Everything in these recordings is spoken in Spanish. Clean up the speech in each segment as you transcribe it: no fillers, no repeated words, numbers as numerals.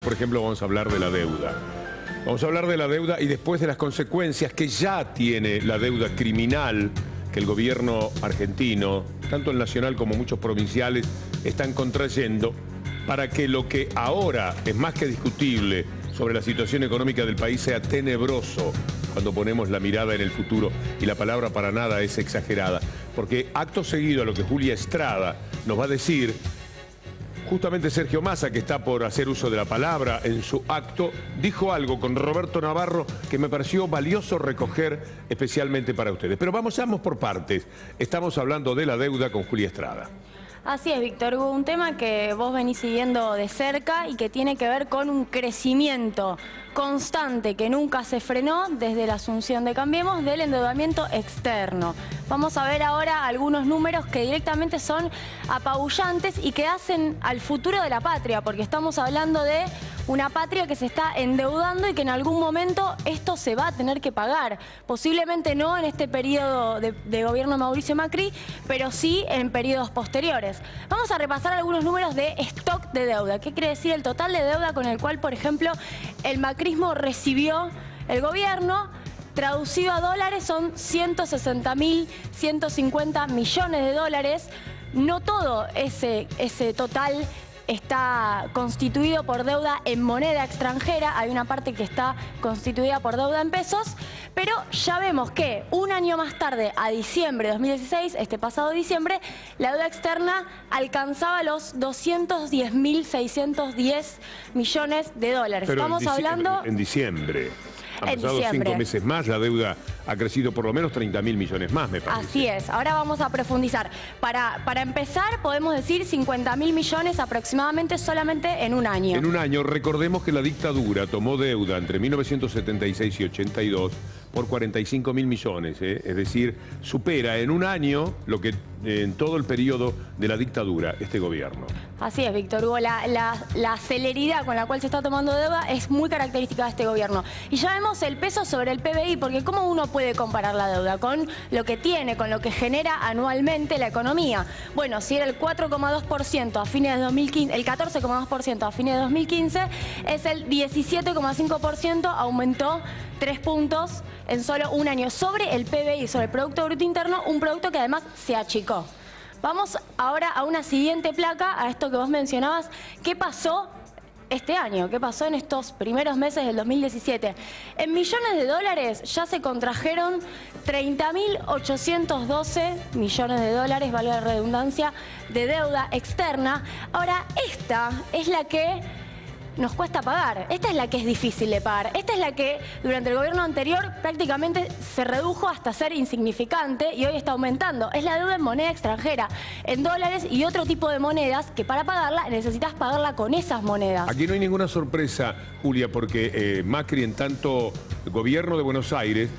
por ejemplo, vamos a hablar de la deuda. Vamos a hablar de la deuda y después de las consecuencias que ya tiene la deuda criminal que el gobierno argentino, tanto el nacional como muchos provinciales, están contrayendo para que lo que ahora es más que discutible sobre la situación económica del país sea tenebroso cuando ponemos la mirada en el futuro, y la palabra para nada es exagerada, porque acto seguido a lo que Julia Estrada nos va a decir, justamente Sergio Massa, que está por hacer uso de la palabra en su acto, dijo algo con Roberto Navarro que me pareció valioso recoger especialmente para ustedes. Pero vamos por partes. Estamos hablando de la deuda con Julia Estrada. Así es, Víctor Hugo, un tema que vos venís siguiendo de cerca y que tiene que ver con un crecimiento constante que nunca se frenó desde la asunción de Cambiemos del endeudamiento externo. Vamos a ver ahora algunos números que directamente son apabullantes y que hacen al futuro de la patria, porque estamos hablando de una patria que se está endeudando y que en algún momento esto se va a tener que pagar. Posiblemente no en este periodo de gobierno de Mauricio Macri, pero sí en periodos posteriores. Vamos a repasar algunos números de stock de deuda. ¿Qué quiere decir el total de deuda con el cual, por ejemplo, el macrismo recibió el gobierno? Traducido a dólares son 160.150 millones de dólares. No todo ese total está constituido por deuda en moneda extranjera, hay una parte que está constituida por deuda en pesos, pero ya vemos que un año más tarde, a diciembre de 2016, este pasado diciembre, la deuda externa alcanzaba los 210.610 millones de dólares. Pero estamos hablando en diciembre. Han pasado 5 meses más, la deuda ha crecido por lo menos 30.000 millones más, me parece. Así es, ahora vamos a profundizar. Para empezar, podemos decir 50.000 millones aproximadamente solamente en un año. En un año, recordemos que la dictadura tomó deuda entre 1976 y 82 por 45.000 millones, es decir, supera en un año lo que en todo el periodo de la dictadura este gobierno. Así es, Víctor Hugo, la celeridad con la cual se está tomando deuda es muy característica de este gobierno. Y ya vemos el peso sobre el PBI, porque ¿cómo uno puede comparar la deuda? Con lo que tiene, con lo que genera anualmente la economía. Bueno, si era el 4,2% a fines de 2015, el 14,2% a fines de 2015, es el 17,5%, aumentó 3 puntos en solo un año sobre el PBI, sobre el Producto Bruto Interno, un producto que además se achicó. Vamos ahora a una siguiente placa, a esto que vos mencionabas. ¿Qué pasó este año? ¿Qué pasó en estos primeros meses del 2017? En millones de dólares ya se contrajeron 30.812 millones de dólares, valga la redundancia, de deuda externa. Ahora, esta es la que nos cuesta pagar. Esta es la que es difícil de pagar. Esta es la que durante el gobierno anterior prácticamente se redujo hasta ser insignificante y hoy está aumentando. Es la deuda en moneda extranjera, en dólares y otro tipo de monedas que para pagarla necesitas pagarla con esas monedas. Aquí no hay ninguna sorpresa, Julia, porque Macri, en tanto gobierno de Buenos Aires,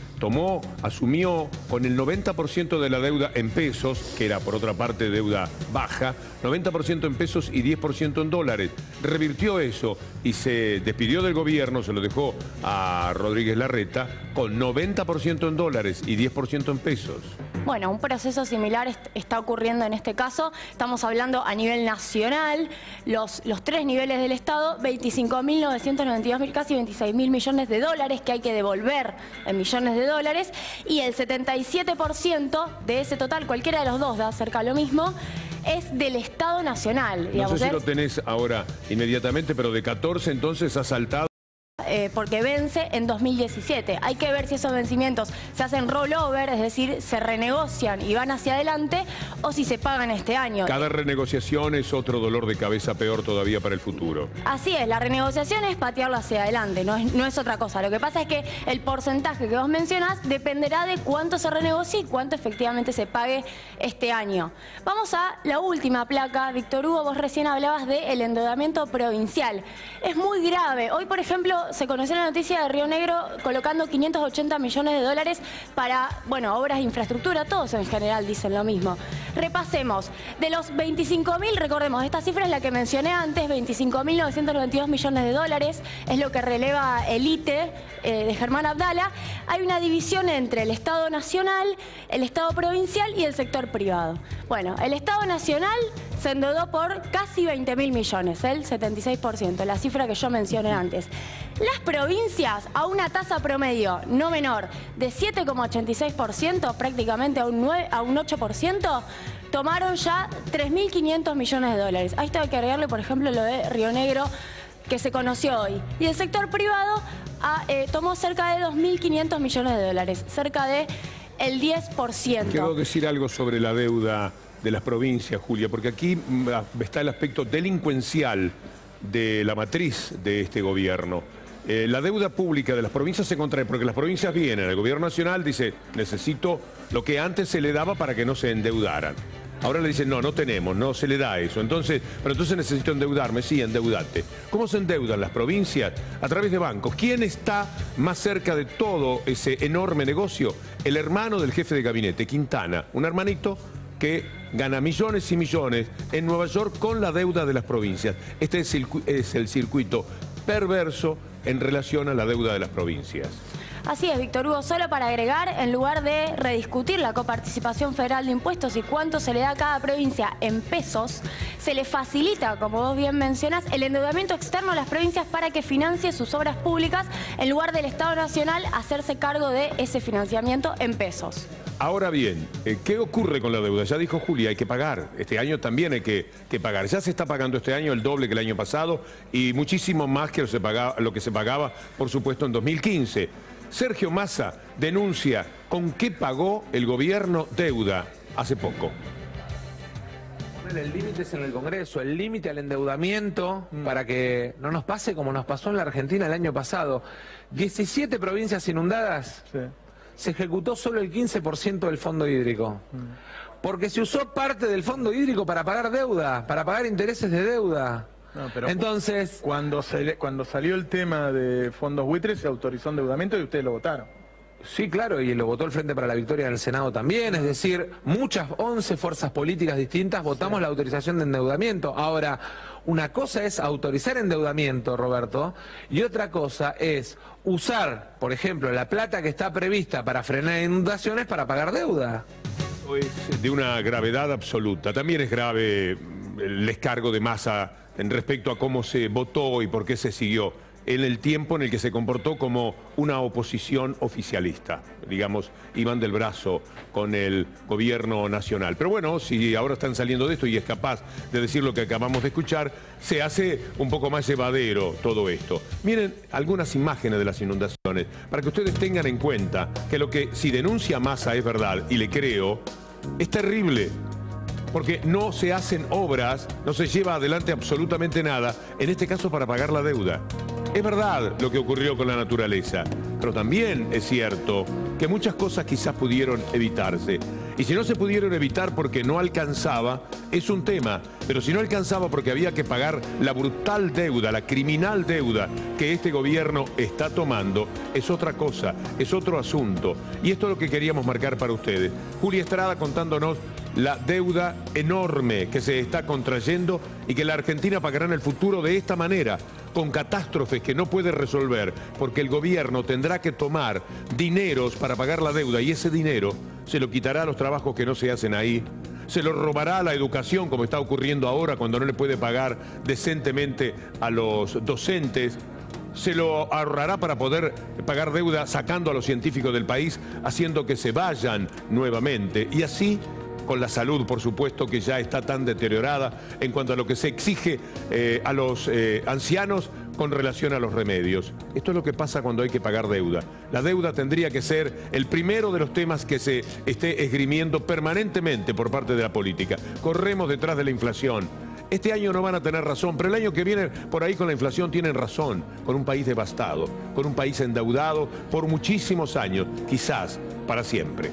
asumió con el 90% de la deuda en pesos, que era por otra parte deuda baja, 90% en pesos y 10% en dólares. Revirtió eso y se despidió del gobierno, se lo dejó a Rodríguez Larreta, con 90% en dólares y 10% en pesos. Bueno, un proceso similar está ocurriendo en este caso. Estamos hablando a nivel nacional, los 3 niveles del Estado, 25.992, casi 26.000 millones de dólares que hay que devolver en millones de dólares, y el 77% de ese total, cualquiera de los dos da cerca lo mismo, es del Estado Nacional. Digamos, no sé si lo tenés ahora inmediatamente, pero de 14 entonces ha saltado. Porque vence en 2017. Hay que ver si esos vencimientos se hacen rollover, es decir, se renegocian y van hacia adelante, o si se pagan este año. Cada renegociación es otro dolor de cabeza peor todavía para el futuro. Así es, la renegociación es patearlo hacia adelante, no es otra cosa. Lo que pasa es que el porcentaje que vos mencionás dependerá de cuánto se renegocie y cuánto efectivamente se pague este año. Vamos a la última placa, Víctor Hugo, vos recién hablabas del endeudamiento provincial. Es muy grave. Hoy, por ejemplo, se conoció la noticia de Río Negro colocando 580 millones de dólares para, bueno, obras de infraestructura. Todos en general dicen lo mismo. Repasemos. De los 25.000, recordemos, esta cifra es la que mencioné antes, 25.992 millones de dólares, es lo que releva el ITE de Germán Abdala. Hay una división entre el Estado Nacional, el Estado Provincial y el sector privado. Bueno, el Estado Nacional se endeudó por casi 20.000 millones, el 76%, la cifra que yo mencioné antes. Las provincias, a una tasa promedio no menor de 7,86%, prácticamente a un 8%, tomaron ya 3.500 millones de dólares. A esto hay que agregarle, por ejemplo, lo de Río Negro, que se conoció hoy. Y el sector privado tomó cerca de 2.500 millones de dólares, cerca de el 10%. Quiero decir algo sobre la deuda de las provincias, Julia, porque aquí está el aspecto delincuencial de la matriz de este gobierno. La deuda pública de las provincias se contrae porque las provincias vienen, el gobierno nacional dice, necesito lo que antes se le daba para que no se endeudaran. Ahora le dicen, no, no tenemos, no se le da eso. Entonces, pero entonces necesito endeudarme, sí, endeudate. ¿Cómo se endeudan las provincias? A través de bancos. ¿Quién está más cerca de todo ese enorme negocio? El hermano del jefe de gabinete, Quintana, un hermanito que gana millones y millones en Nueva York con la deuda de las provincias. Este es el circuito perverso en relación a la deuda de las provincias. Así es, Víctor Hugo, solo para agregar, en lugar de rediscutir la coparticipación federal de impuestos y cuánto se le da a cada provincia en pesos, se le facilita, como vos bien mencionás, el endeudamiento externo a las provincias para que financie sus obras públicas, en lugar del Estado Nacional hacerse cargo de ese financiamiento en pesos. Ahora bien, ¿qué ocurre con la deuda? Ya dijo Julia, hay que pagar. Este año también hay que pagar. Ya se está pagando este año el doble que el año pasado y muchísimo más que lo que se pagaba, por supuesto, en 2015. Sergio Massa denuncia con qué pagó el gobierno deuda hace poco. El límite es en el Congreso, el límite al endeudamiento para que no nos pase como nos pasó en la Argentina el año pasado. 17 provincias inundadas, sí. Se ejecutó solo el 15% del fondo hídrico. Porque se usó parte del fondo hídrico para pagar deuda, para pagar intereses de deuda. No, pero entonces, cuando salió el tema de fondos buitres se autorizó endeudamiento y ustedes lo votaron. Sí, claro, y lo votó el Frente para la Victoria en el Senado también, es decir, 11 fuerzas políticas distintas votamos la autorización de endeudamiento. Ahora, una cosa es autorizar endeudamiento, Roberto, y otra cosa es usar, por ejemplo, la plata que está prevista para frenar inundaciones para pagar deuda. Es de una gravedad absoluta. También es grave el descargo de Massa en respecto a cómo se votó y por qué se siguió en el tiempo en el que se comportó como una oposición oficialista. Digamos, iban del brazo con el gobierno nacional. Pero bueno, si ahora están saliendo de esto y es capaz de decir lo que acabamos de escuchar, se hace un poco más llevadero todo esto. Miren algunas imágenes de las inundaciones, para que ustedes tengan en cuenta que lo que si denuncia Massa es verdad, y le creo, es terrible. Porque no se hacen obras, no se lleva adelante absolutamente nada, en este caso para pagar la deuda. Es verdad lo que ocurrió con la naturaleza, pero también es cierto que muchas cosas quizás pudieron evitarse. Y si no se pudieron evitar porque no alcanzaba, es un tema. Pero si no alcanzaba porque había que pagar la brutal deuda, la criminal deuda que este gobierno está tomando, es otra cosa, es otro asunto. Y esto es lo que queríamos marcar para ustedes. Julia Estrada contándonos la deuda enorme que se está contrayendo y que la Argentina pagará en el futuro de esta manera, con catástrofes que no puede resolver, porque el gobierno tendrá que tomar dineros para pagar la deuda y ese dinero se lo quitará a los trabajos que no se hacen ahí, se lo robará a la educación, como está ocurriendo ahora cuando no le puede pagar decentemente a los docentes, se lo ahorrará para poder pagar deuda sacando a los científicos del país, haciendo que se vayan nuevamente y así con la salud, por supuesto, que ya está tan deteriorada en cuanto a lo que se exige a los ancianos con relación a los remedios. Esto es lo que pasa cuando hay que pagar deuda. La deuda tendría que ser el primero de los temas que se esté esgrimiendo permanentemente por parte de la política. Corremos detrás de la inflación. Este año no van a tener razón, pero el año que viene por ahí con la inflación tienen razón, con un país devastado, con un país endeudado por muchísimos años, quizás para siempre.